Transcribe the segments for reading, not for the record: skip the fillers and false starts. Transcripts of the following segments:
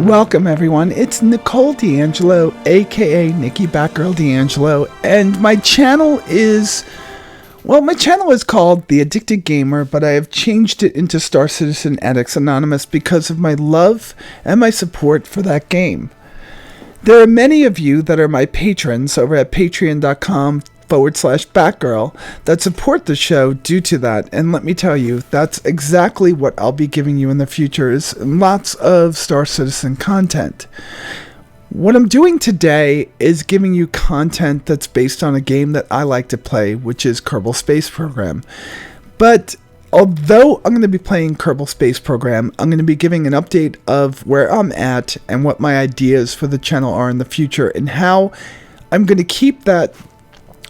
Welcome everyone, it's Nicole D'Angelo, aka Nikki Batgirl D'Angelo, and my channel is called The Addicted Gamer, but I have changed it into Star Citizen Addicts Anonymous because of my love and my support for that game. There are many of you that are my patrons over at patreon.com/Batgirl that support the show due to that, and let me tell you, that's exactly what I'll be giving you in the future, is lots of Star Citizen content. What I'm doing today is giving you content that's based on a game that I like to play, which is Kerbal Space Program. But although I'm going to be playing Kerbal Space Program, I'm going to be giving an update of where I'm at and what my ideas for the channel are in the future, and how I'm going to keep that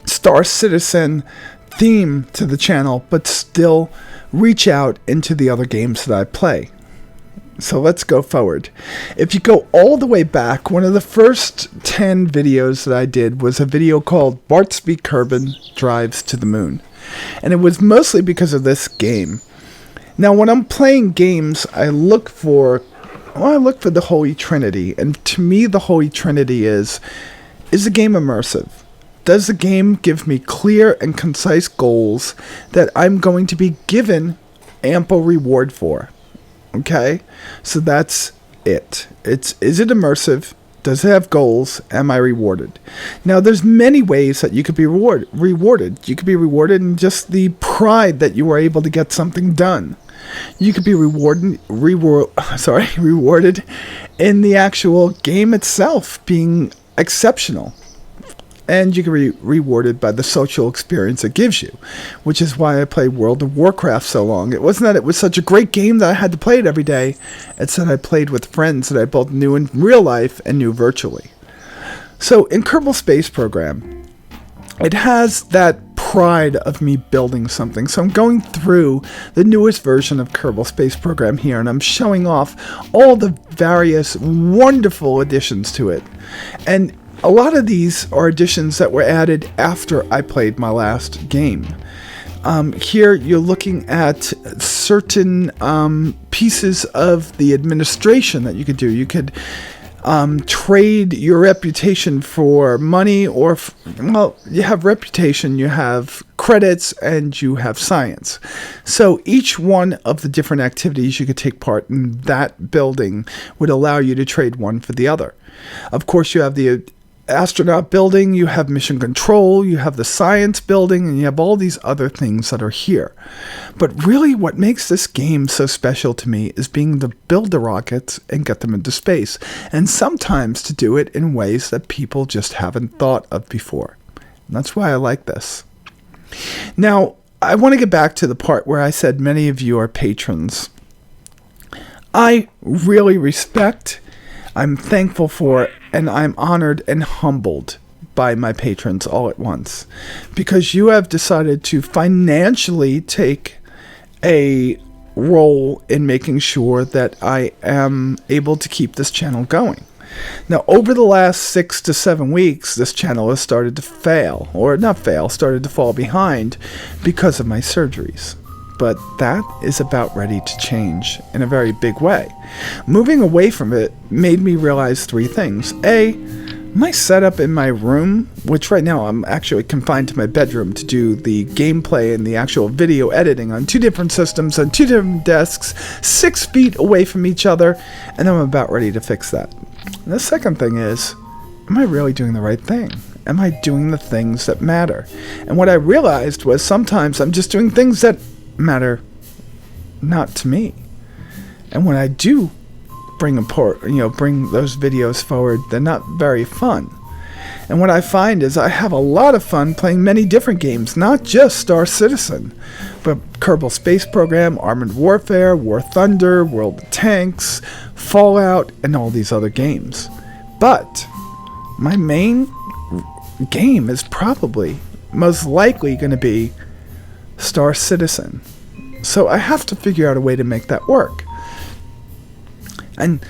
Star Citizen theme to the channel, but still reach out into the other games that I play. So let's go forward. If you go all the way back, one of the first 10 videos that I did was a video called Bartsby Kerbal Drives to the Moon. And it was mostly because of this game. Now when I'm playing games, I look for the Holy Trinity. And to me, the Holy Trinity is the game immersive? Does the game give me clear and concise goals that I'm going to be given ample reward for? Okay, so that's it. Is it immersive? Does it have goals? Am I rewarded? Now, there's many ways that you could be rewarded. You could be rewarded in just the pride that you were able to get something done. You could be rewarded in the actual game itself being exceptional. And you can be rewarded by the social experience it gives you, which is why I played World of Warcraft so long. It wasn't that it was such a great game that I had to play it every day. It's that I played with friends that I both knew in real life and knew virtually. So in Kerbal Space Program, it has that pride of me building something. So I'm going through the newest version of Kerbal Space Program here, and I'm showing off all the various wonderful additions to it. And a lot of these are additions that were added after I played my last game. Here you're looking at certain pieces of the administration that you could do. You could trade your reputation for money, or you have reputation, you have credits, and you have science. So each one of the different activities you could take part in that building would allow you to trade one for the other. Of course, you have the astronaut building, you have mission control, you have the science building, and you have all these other things that are here. But really what makes this game so special to me is being to build the rockets and get them into space, and sometimes to do it in ways that people just haven't thought of before. And that's why I like this. Now, I want to get back to the part where I said many of you are patrons. I really respect, I'm thankful for, and I'm honored and humbled by my patrons all at once, because you have decided to financially take a role in making sure that I am able to keep this channel going. Now, over the last 6 to 7 weeks, this channel has started to started to fall behind because of my surgeries. But that is about ready to change in a very big way. Moving away from it made me realize 3 things. A, my setup in my room, which right now I'm actually confined to my bedroom to do the gameplay and the actual video editing on 2 different systems on 2 different desks, 6 feet away from each other, and I'm about ready to fix that. And the second thing is, am I really doing the right thing? Am I doing the things that matter? And what I realized was sometimes I'm just doing things that matter not to me. And when I do bring those videos forward, they're not very fun. And what I find is I have a lot of fun playing many different games, not just Star Citizen, but Kerbal Space Program, Armored Warfare, War Thunder, World of Tanks, Fallout, and all these other games. But my main game is probably most likely going to be Star Citizen. So I have to figure out a way to make that work. And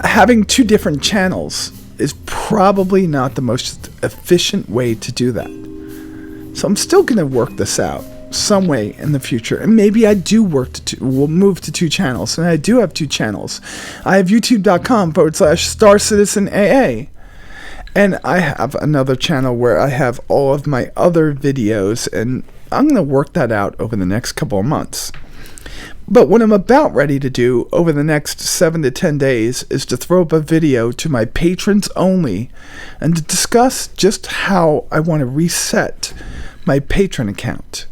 having 2 different channels is probably not the most efficient way to do that. So I'm still going to work this out. some way in the future. And maybe I do will move to 2 channels. And I do have 2 channels. I have youtube.com/Star Citizen AA. And I have another channel where I have all of my other videos. And I'm going to work that out over the next couple of months. But what I'm about ready to do over the next 7 to 10 days is to throw up a video to my patrons only and to discuss just how I want to reset my patron account.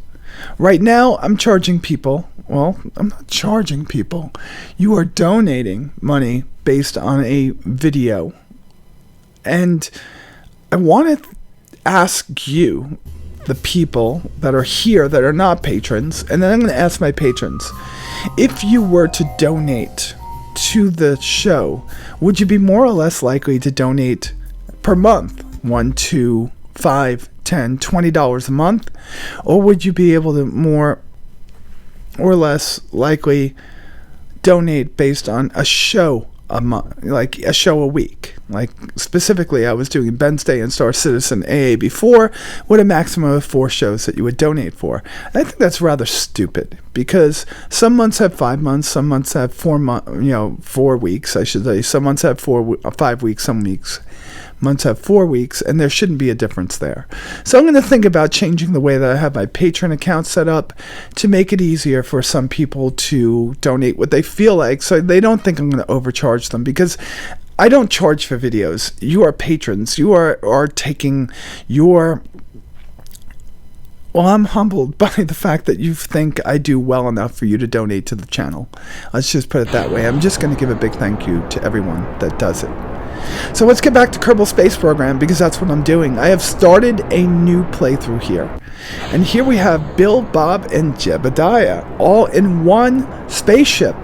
Right now, I'm charging people. Well, I'm not charging people. You are donating money based on a video. And I want to ask you, the people that are here that are not patrons, and then I'm going to ask my patrons, if you were to donate to the show, would you be more or less likely to donate per month, $1, $2, $5, $10, $20 a month? Or would you be able to more or less likely donate based on a show a month, like a show a week? Like specifically, I was doing Ben's Day and Star Citizen AA before, with a maximum of 4 shows that you would donate for. I think that's rather stupid because some months have 5 months, some months have 4 weeks, I should say. Some months have 5 weeks, some months have 4 weeks, and there shouldn't be a difference there. So I'm going to think about changing the way that I have my Patreon account set up to make it easier for some people to donate what they feel like, so they don't think I'm going to overcharge them, because I don't charge for videos. You are patrons. You are taking your... Well, I'm humbled by the fact that you think I do well enough for you to donate to the channel. Let's just put it that way. I'm just going to give a big thank you to everyone that does it. So let's get back to Kerbal Space Program, because that's what I'm doing. I have started a new playthrough here. And here we have Bill, Bob, and Jebediah all in one spaceship.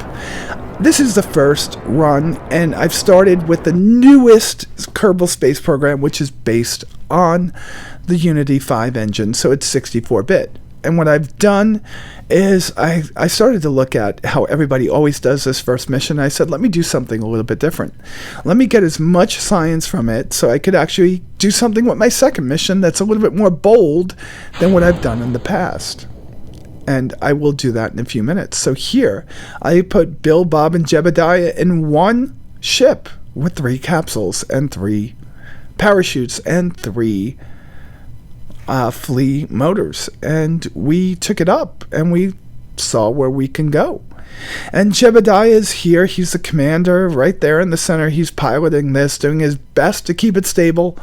This is the first run, and I've started with the newest Kerbal Space Program, which is based on the Unity 5 engine, so it's 64-bit. And what I've done is I started to look at how everybody always does this first mission. I said, let me do something a little bit different. Let me get as much science from it so I could actually do something with my second mission that's a little bit more bold than what I've done in the past. And I will do that in a few minutes. So here, I put Bill, Bob, and Jebediah in one ship with 3 capsules and 3 parachutes and 3 flea motors. And we took it up and we saw where we can go. And Jebediah is here. He's the commander right there in the center. He's piloting this, doing his best to keep it stable.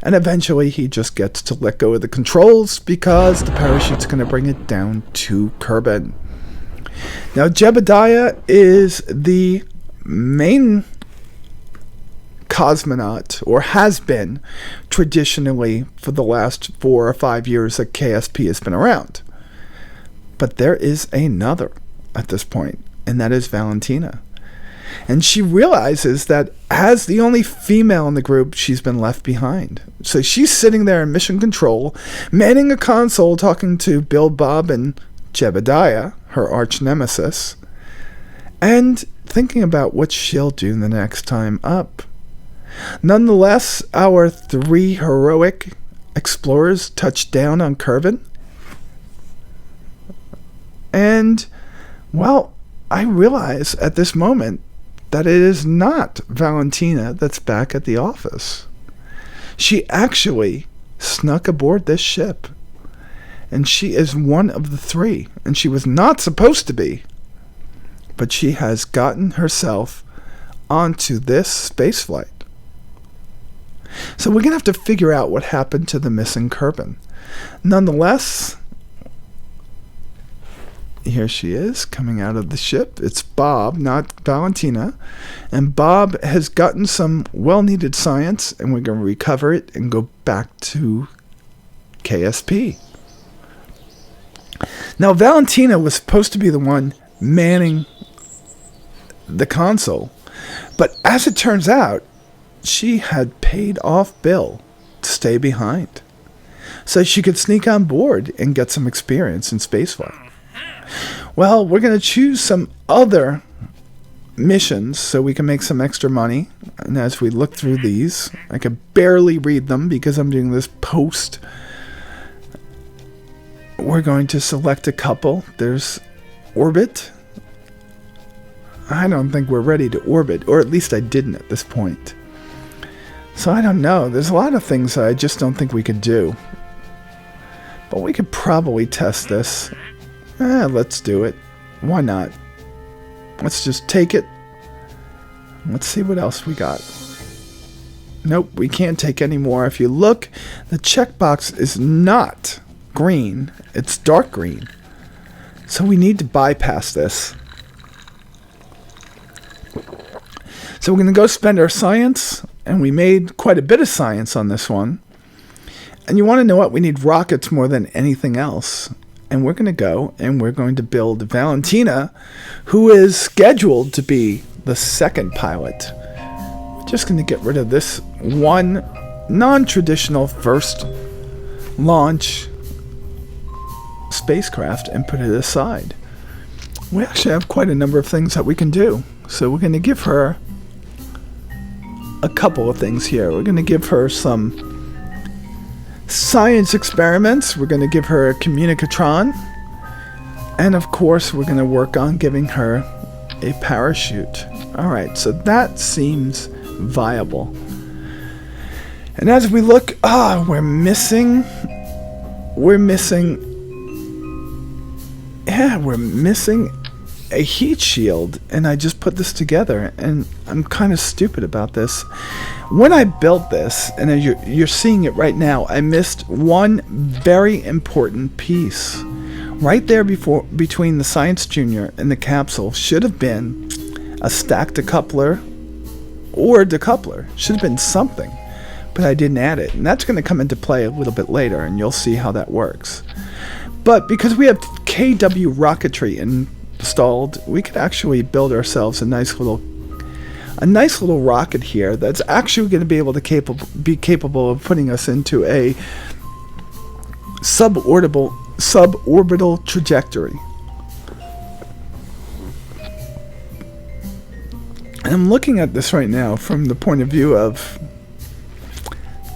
And eventually he just gets to let go of the controls because the parachute's going to bring it down to Kerbal. Now Jebediah is the main cosmonaut, or has been traditionally for the last 4 or 5 years that KSP has been around. But there is another at this point, and that is Valentina. And she realizes that as the only female in the group, she's been left behind. So she's sitting there in mission control, manning a console, talking to Bill, Bob, and Jebediah, her arch nemesis, and thinking about what she'll do the next time up. Nonetheless, our 3 heroic explorers touched down on Kerbal. And, well, I realize at this moment that it is not Valentina that's back at the office. She actually snuck aboard this ship. And she is one of the 3. And she was not supposed to be. But she has gotten herself onto this spaceflight. So we're going to have to figure out what happened to the missing Kerbal. Nonetheless, here she is coming out of the ship. It's Bob, not Valentina. And Bob has gotten some well-needed science, and we're going to recover it and go back to KSP. Now, Valentina was supposed to be the one manning the console. But as it turns out, she had paid off Bill to stay behind, so she could sneak on board and get some experience in spaceflight. Well, we're going to choose some other missions so we can make some extra money. And as we look through these, I can barely read them because I'm doing this post we're going to select a couple. There's orbit. I don't think we're ready to orbit, or at least I didn't at this point. So I don't know. There's a lot of things that I just don't think we could do. But we could probably test this. Let's do it. Why not? Let's just take it. Let's see what else we got. Nope, we can't take any more. If you look, the checkbox is not green. It's dark green. So we need to bypass this. So we're going to go spend our science, and we made quite a bit of science on this one. And you want to know what? We need rockets more than anything else. And we're going to go, and we're going to build Valentina, who is scheduled to be the second pilot. We're just going to get rid of this one non-traditional first launch spacecraft and put it aside. We actually have quite a number of things that we can do. So we're going to give her a couple of things here. We're going to give her some science experiments. We're going to give her a communicatron. And of course, we're going to work on giving her a parachute. Alright, so that seems viable. And as we look, we're missing a heat shield, and I just put this together, and I'm kind of stupid about this. When I built this, and you're seeing it right now, I missed one very important piece. Right there between the Science Junior and the capsule should have been a stack decoupler or decoupler. Should have been something, but I didn't add it, and that's going to come into play a little bit later, and you'll see how that works. But because we have KW rocketry installed, we could actually build ourselves a nice little rocket here that's actually going to be able to be capable of putting us into a suborbital trajectory. And I'm looking at this right now from the point of view of,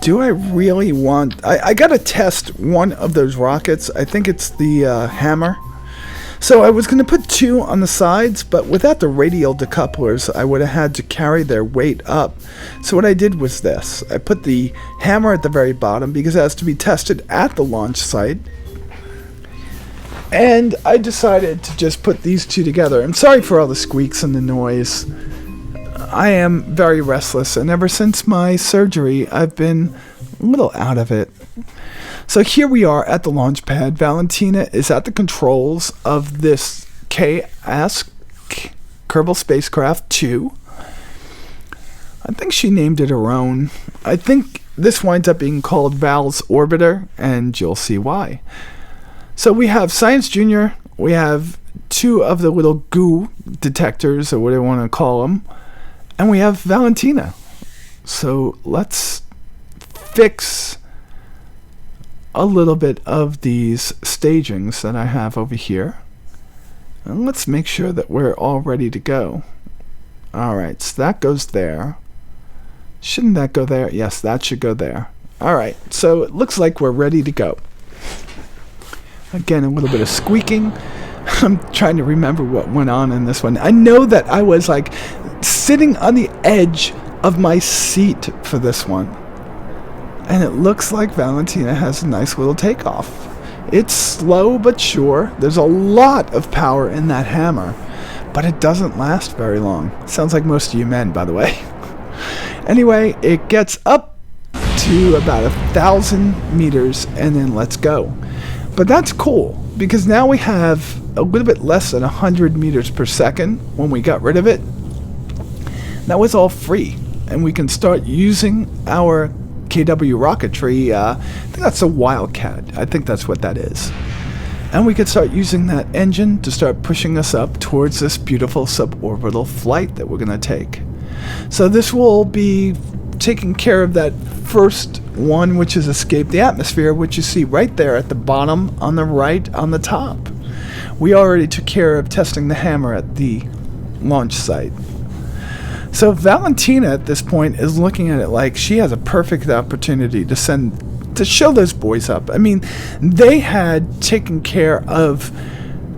do I really want... I got to test one of those rockets. I think it's the hammer. So I was going to put two on the sides, but without the radial decouplers, I would have had to carry their weight up. So what I did was this. I put the hammer at the very bottom because it has to be tested at the launch site. And I decided to just put these two together. I'm sorry for all the squeaks and the noise. I am very restless, and ever since my surgery, I've been a little out of it. So here we are at the launch pad. Valentina is at the controls of this Kerbal spacecraft 2. I think she named it her own. I think this winds up being called Val's Orbiter, and you'll see why. So we have Science Junior. We have two of the little goo detectors, or what I want to call them. And we have Valentina. So let's fix a little bit of these stagings that I have over here. And let's make sure that we're all ready to go. Alright, so that goes there. Shouldn't that go there? Yes, that should go there. Alright, so it looks like we're ready to go. Again, a little bit of squeaking. I'm trying to remember what went on in this one. I know that I was like sitting on the edge of my seat for this one. And it looks like Valentina has a nice little takeoff. It's slow but sure. There's a lot of power in that hammer, but it doesn't last very long. Sounds like most of you men, by the way. Anyway, it gets up to about 1,000 meters and then lets go. But that's cool, because now we have a little bit less than 100 meters per second when we got rid of it. That was all free, and we can start using our KW rocketry. I think that's a Wildcat. I think that's what that is. And we could start using that engine to start pushing us up towards this beautiful suborbital flight that we're going to take. So this will be taking care of that first one, which is escape the atmosphere, which you see right there at the bottom, on the right, on the top. We already took care of testing the hammer at the launch site. So Valentina at this point is looking at it like she has a perfect opportunity to send to show those boys up. I mean, they had taken care of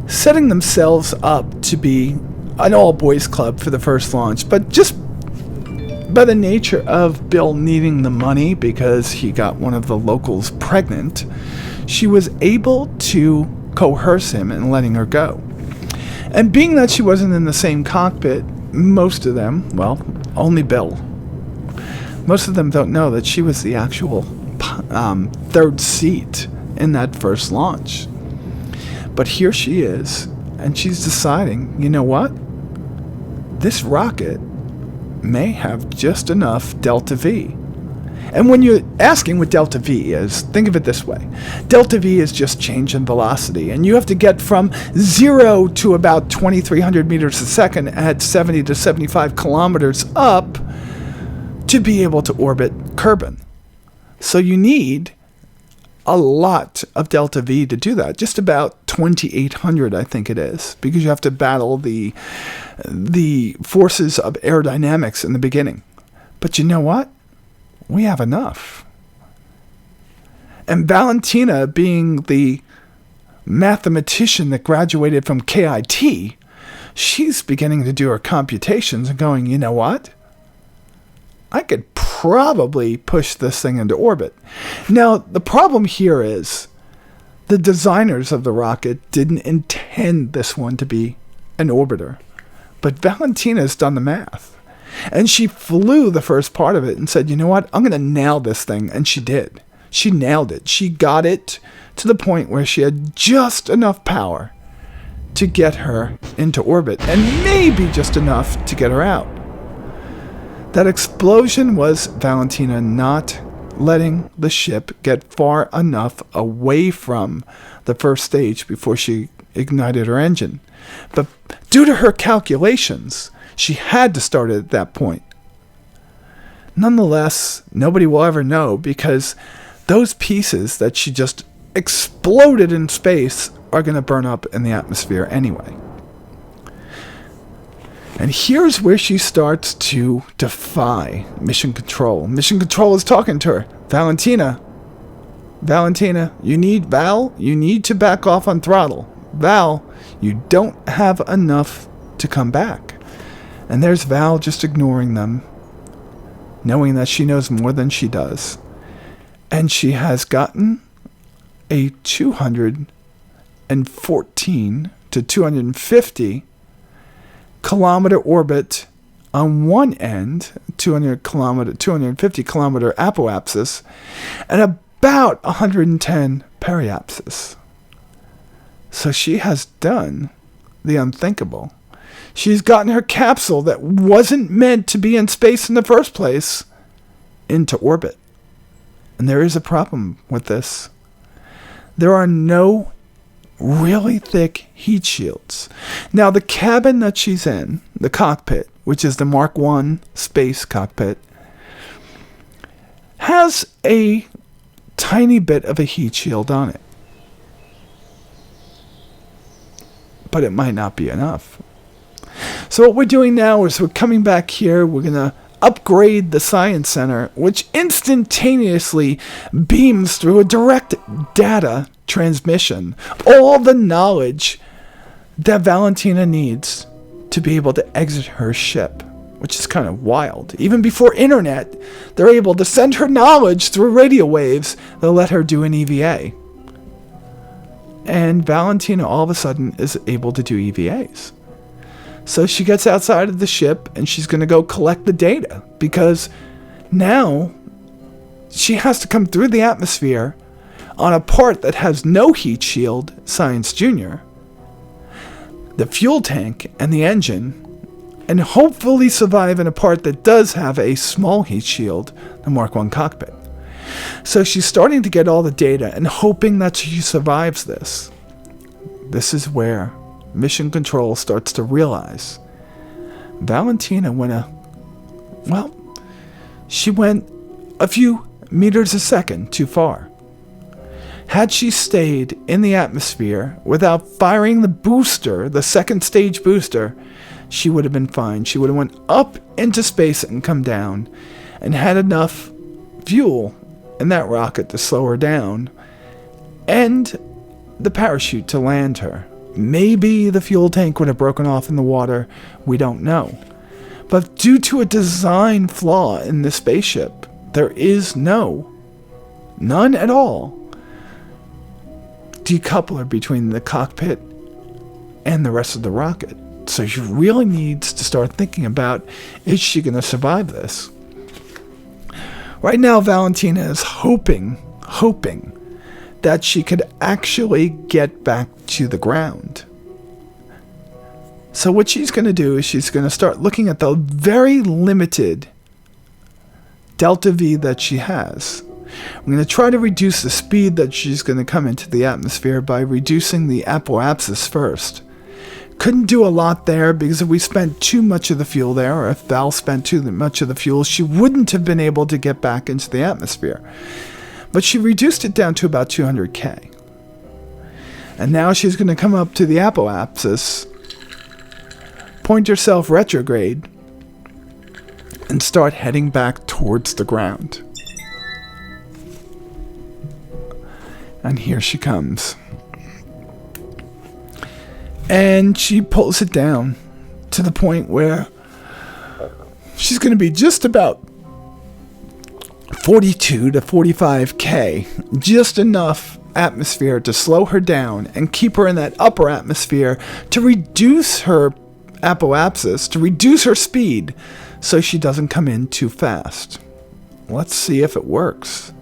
setting themselves up to be an all-boys club for the first launch, but just by the nature of Bill needing the money because he got one of the locals pregnant, she was able to coerce him in letting her go. And being that she wasn't in the same cockpit, most of them, well, only Bill, most of them don't know that she was the actual third seat in that first launch. But here she is, and she's deciding, you know what? This rocket may have just enough delta V. And when you're asking what delta V is, think of it this way. Delta V is just change in velocity, and you have to get from 0 to about 2,300 meters a second at 70 to 75 kilometers up to be able to orbit Kerbal. So you need a lot of delta V to do that. Just about 2,800, I think it is, because you have to battle the forces of aerodynamics in the beginning. But you know what? We have enough. And Valentina, being the mathematician that graduated from KIT, she's beginning to do her computations and going, you know what? I could probably push this thing into orbit. Now, the problem here is the designers of the rocket didn't intend this one to be an orbiter. But Valentina's done the math. And she flew the first part of it and said, you know what, I'm going to nail this thing. And she did. She nailed it. She got it to the point where she had just enough power to get her into orbit, and maybe just enough to get her out. That explosion was Valentina not letting the ship get far enough away from the first stage before she ignited her engine. But due to her calculations, she had to start it at that point. Nonetheless, nobody will ever know, because those pieces that she just exploded in space are going to burn up in the atmosphere anyway. And here's where she starts to defy Mission Control. Mission Control is talking to her. Valentina, you need to back off on throttle. Val, you don't have enough to come back. And there's Val just ignoring them, knowing that she knows more than she does. And she has gotten a 214 to 250 kilometer orbit on one end, 250 kilometer apoapsis, and about 110 periapsis. So she has done the unthinkable. She's gotten her capsule that wasn't meant to be in space in the first place into orbit. And there is a problem with this. There are no really thick heat shields. Now, the cabin that she's in, the cockpit, which is the Mark I space cockpit, has a tiny bit of a heat shield on it. But it might not be enough. So what we're doing now is we're coming back here. We're going to upgrade the Science Center, which instantaneously beams through a direct data transmission all the knowledge that Valentina needs to be able to exit her ship, which is kind of wild. Even before internet, they're able to send her knowledge through radio waves that let her do an EVA. And Valentina all of a sudden is able to do EVAs. So she gets outside of the ship and she's going to go collect the data, because now she has to come through the atmosphere on a part that has no heat shield, Science Junior, the fuel tank and the engine, and hopefully survive in a part that does have a small heat shield, the Mark I cockpit. So she's starting to get all the data and hoping that she survives this. This is where Mission Control starts to realize Valentina she went a few meters a second too far. Had she stayed in the atmosphere without firing the booster, the second stage booster, she would have been fine. She would have went up into space and come down and had enough fuel in that rocket to slow her down, and the parachute to land her. Maybe the fuel tank would have broken off in the water. We don't know. But due to a design flaw in this spaceship, there is none at all, decoupler between the cockpit and the rest of the rocket. So she really needs to start thinking about, is she going to survive this? Right now, Valentina is hoping that she could actually get back to the ground. So what she's going to do is she's going to start looking at the very limited delta V that she has. I'm going to try to reduce the speed that she's going to come into the atmosphere by reducing the apoapsis first. Couldn't do a lot there because if we spent too much of the fuel there, or if Val spent too much of the fuel, she wouldn't have been able to get back into the atmosphere. But she reduced it down to about 200K. And now she's going to come up to the apoapsis, point herself retrograde, and start heading back towards the ground. And here she comes. And she pulls it down to the point where she's going to be just about 42 to 45K, just enough atmosphere to slow her down and keep her in that upper atmosphere to reduce her apoapsis, to reduce her speed so she doesn't come in too fast. Let's see if it works.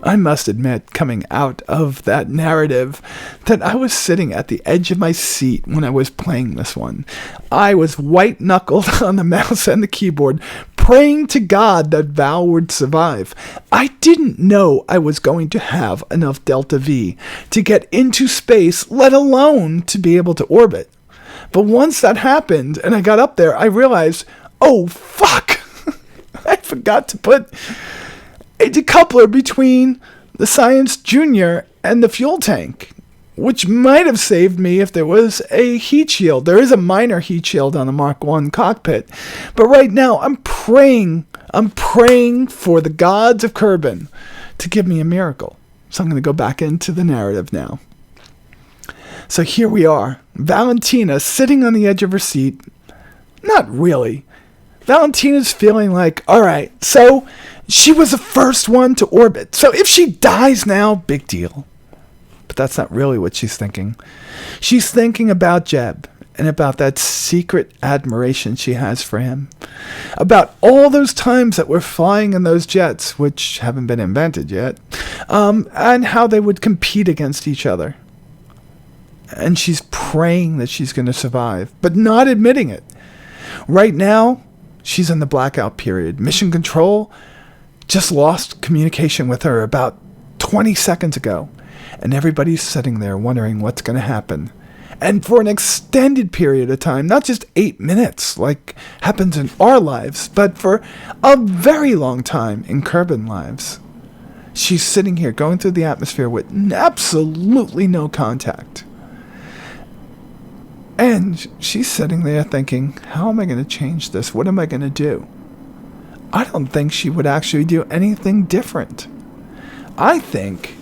I must admit, coming out of that narrative, that I was sitting at the edge of my seat when I was playing this one. I was white-knuckled on the mouse and the keyboard, praying to God that Val would survive. I didn't know I was going to have enough delta V to get into space, let alone to be able to orbit. But once that happened and I got up there, I realized, oh, fuck! I forgot to put a decoupler between the Science Junior and the fuel tank, which might have saved me if there was a heat shield. There is a minor heat shield on the Mark I cockpit, but right now I'm praying for the gods of Kerbal to give me a miracle. So I'm going to go back into the narrative now. So here we are, Valentina sitting on the edge of her seat. Not really. Valentina's feeling like, all right, so she was the first one to orbit. So if she dies now, big deal. But that's not really what she's thinking. She's thinking about Jeb and about that secret admiration she has for him. About all those times that we're flying in those jets, which haven't been invented yet, and how they would compete against each other. And she's praying that she's going to survive, but not admitting it. Right now, she's in the blackout period. Mission Control just lost communication with her about 20 seconds ago. And everybody's sitting there wondering what's going to happen. And for an extended period of time, not just 8 minutes like happens in our lives, but for a very long time in Kerbal lives. She's sitting here going through the atmosphere with absolutely no contact. And she's sitting there thinking, how am I going to change this? What am I going to do? I don't think she would actually do anything different. I think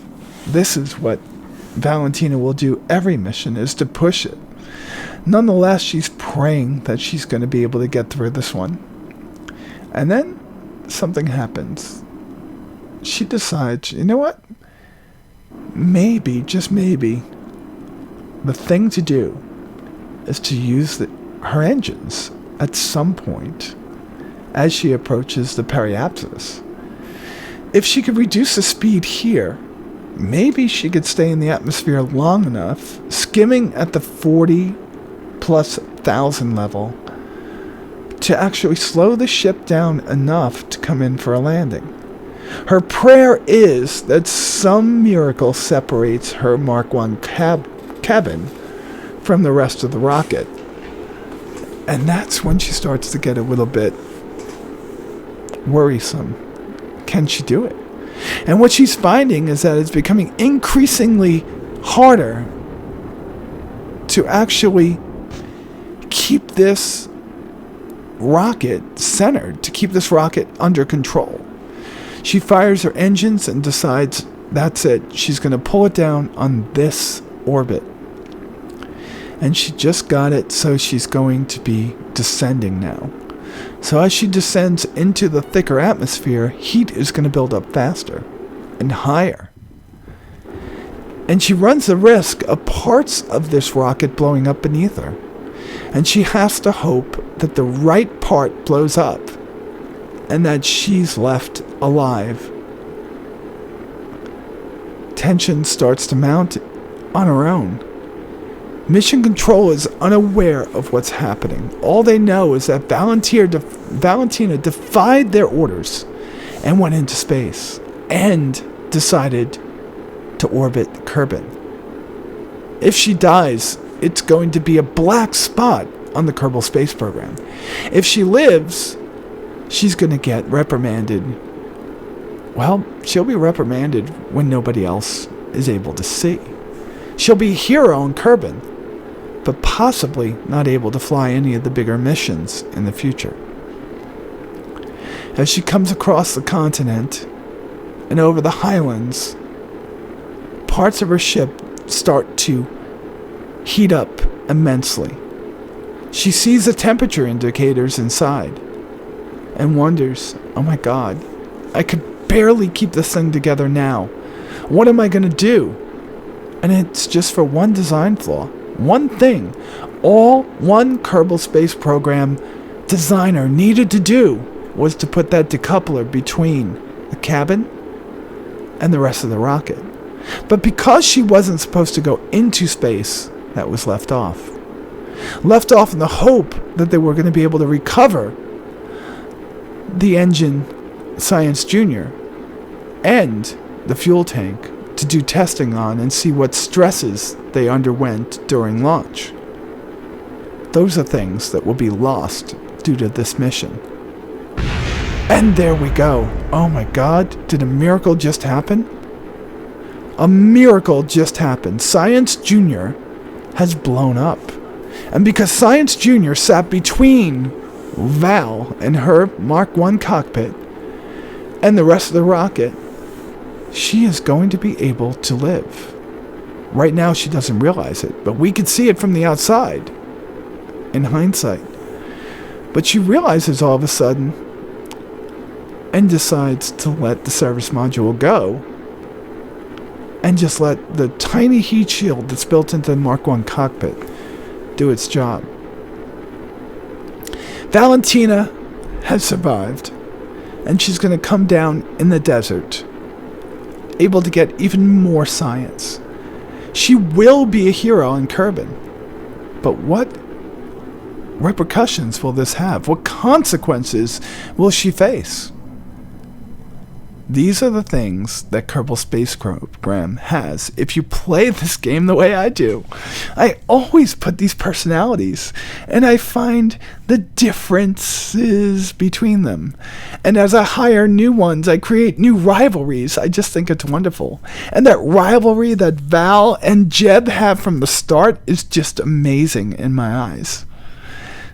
this is what Valentina will do every mission, is to push it. Nonetheless, she's praying that she's going to be able to get through this one. And then something happens. She decides, you know what? Maybe, just maybe, the thing to do is to use her engines at some point as she approaches the periapsis. If she could reduce the speed here, maybe she could stay in the atmosphere long enough, skimming at the 40,000+ level, to actually slow the ship down enough to come in for a landing. Her prayer is that some miracle separates her Mark I cabin from the rest of the rocket. And that's when she starts to get a little bit worrisome. Can she do it? And what she's finding is that it's becoming increasingly harder to actually keep this rocket centered, to keep this rocket under control. She fires her engines and decides that's it. She's going to pull it down on this orbit. And she just got it, so she's going to be descending now. So as she descends into the thicker atmosphere, heat is going to build up faster and higher. And she runs the risk of parts of this rocket blowing up beneath her. And she has to hope that the right part blows up and that she's left alive. Tension starts to mount on her own. Mission Control is unaware of what's happening. All they know is that Valentina defied their orders and went into space and decided to orbit Kerbal. If she dies, it's going to be a black spot on the Kerbal space program. If she lives, she's going to get reprimanded. Well, she'll be reprimanded when nobody else is able to see. She'll be a hero on Kerbal, but possibly not able to fly any of the bigger missions in the future. As she comes across the continent and over the highlands, parts of her ship start to heat up immensely. She sees the temperature indicators inside and wonders, oh my God, I could barely keep this thing together now. What am I going to do? And it's just for one design flaw. One thing. All one Kerbal Space Program designer needed to do was to put that decoupler between the cabin and the rest of the rocket. But because she wasn't supposed to go into space, that was left off. Left off in the hope that they were going to be able to recover the engine Science Junior and the fuel tank to do testing on and see what stresses they underwent during launch. Those are things that will be lost due to this mission. And there we go. Oh my God, did a miracle just happen? A miracle just happened. Science Junior has blown up. And because Science Junior sat between Val and her Mark I cockpit and the rest of the rocket, she is going to be able to live. Right now she doesn't realize it, but we could see it from the outside, in hindsight. But she realizes all of a sudden and decides to let the service module go and just let the tiny heat shield that's built into the Mark I cockpit do its job. Valentina has survived, and she's going to come down in the desert, able to get even more science. She will be a hero in Kerbal. But what repercussions will this have? What consequences will she face? These are the things that Kerbal Space Program has if you play this game the way I do. I always put these personalities, and I find the differences between them. And as I hire new ones, I create new rivalries. I just think it's wonderful. And that rivalry that Val and Jeb have from the start is just amazing in my eyes.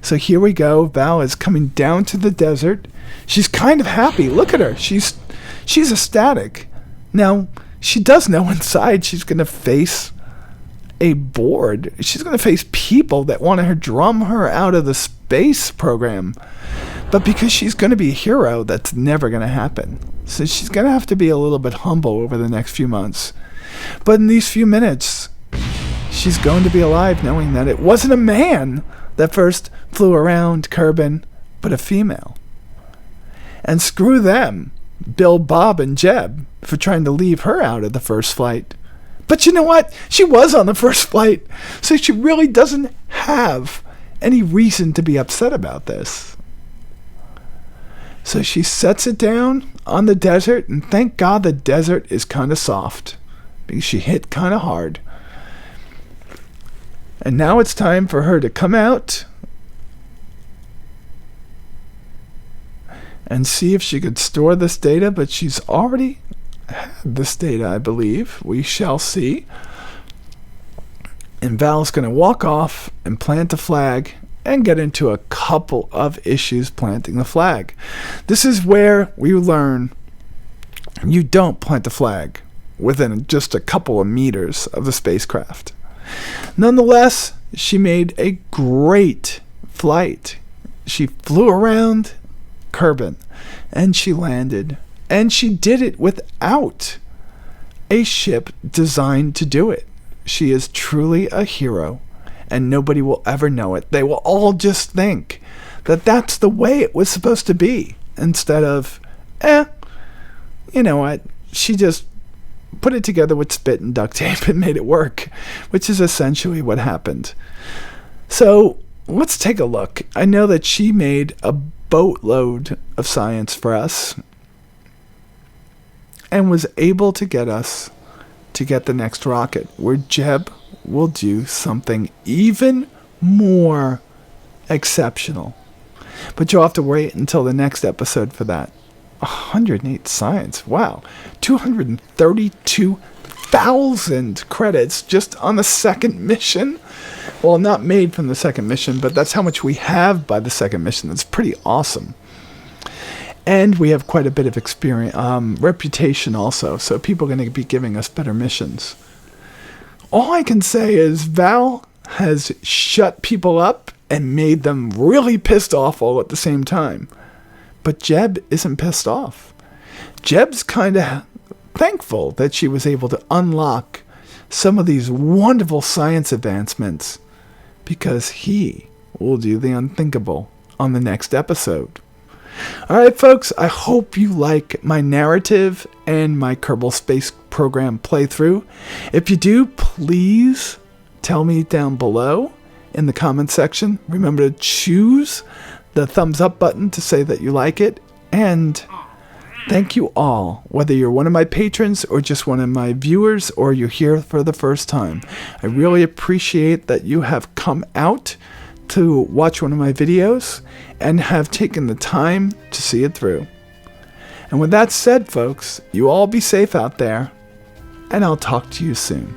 So here we go. Val is coming down to the desert. She's kind of happy. Look at her. She's ecstatic. Now, she does know inside she's going to face a board. She's going to face people that want to drum her out of the space program. But because she's going to be a hero, that's never going to happen. So she's going to have to be a little bit humble over the next few months. But in these few minutes, she's going to be alive knowing that it wasn't a man that first flew around Kerbal, but a female. And screw them, Bill, Bob, and Jeb, for trying to leave her out of the first flight. But you know what? She was on the first flight, so she really doesn't have any reason to be upset about this. So she sets it down on the desert, and thank God the desert is kind of soft, because she hit kind of hard. And now it's time for her to come out and see if she could store this data, but she's already had this data, I believe. We shall see. And Val's going to walk off and plant the flag and get into a couple of issues planting the flag. This is where we learn you don't plant the flag within just a couple of meters of the spacecraft. Nonetheless, she made a great flight. She flew around Kerbal, and she landed. And she did it without a ship designed to do it. She is truly a hero, and nobody will ever know it. They will all just think that that's the way it was supposed to be, instead of, you know what, she just put it together with spit and duct tape and made it work, which is essentially what happened. So let's take a look. I know that she made a boatload of science for us and was able to get us to get the next rocket, where Jeb will do something even more exceptional. But you'll have to wait until the next episode for that. 108 science. Wow. 232,000 credits just on the second mission. Well, not made from the second mission, but that's how much we have by the second mission. That's pretty awesome. And we have quite a bit of experience, reputation also, so people are going to be giving us better missions. All I can say is Val has shut people up and made them really pissed off all at the same time. But Jeb isn't pissed off. Jeb's kind of thankful that she was able to unlock some of these wonderful science advancements, because he will do the unthinkable on the next episode. All right, folks, I hope you like my narrative and my Kerbal Space Program playthrough. If you do, please tell me down below in the comment section. Remember to choose the thumbs up button to say that you like it. And thank you all, whether you're one of my patrons or just one of my viewers, or you're here for the first time. I really appreciate that you have come out to watch one of my videos and have taken the time to see it through. And with that said, folks, you all be safe out there, and I'll talk to you soon.